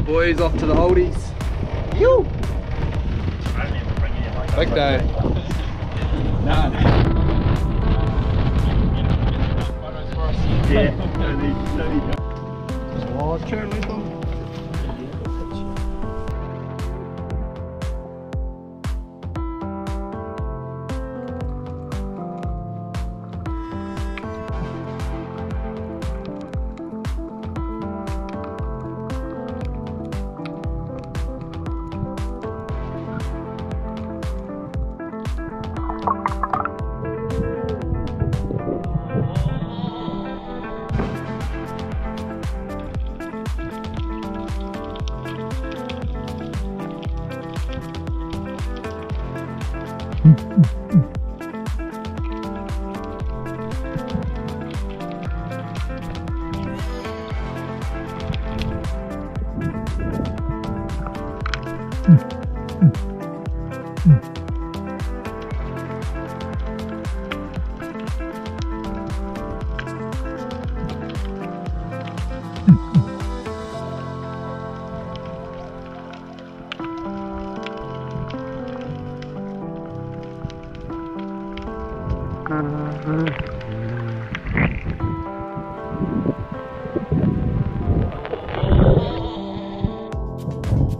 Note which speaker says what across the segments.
Speaker 1: the boys off to the oldies. Yo! Big day. Nah. Yeah. Oh, Charlie though.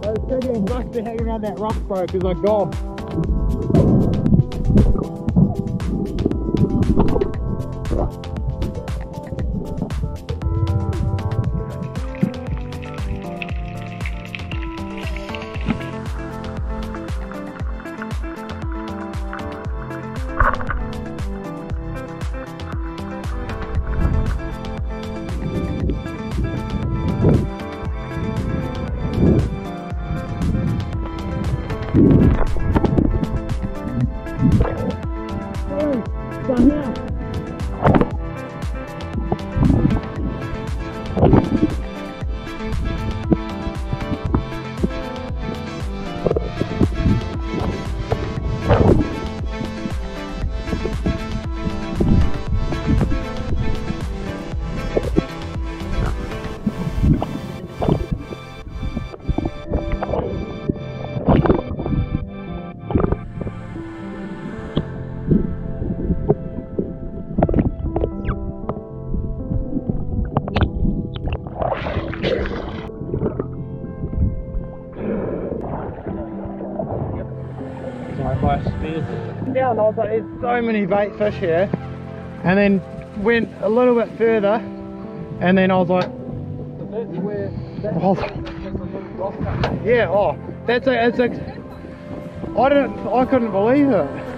Speaker 2: Those chickens must be hanging around that rock, bro, because I gone. Down, I was like, there's so many bait fish here, and then went a little bit further, and then I was like, that's where yeah, oh, I couldn't believe it.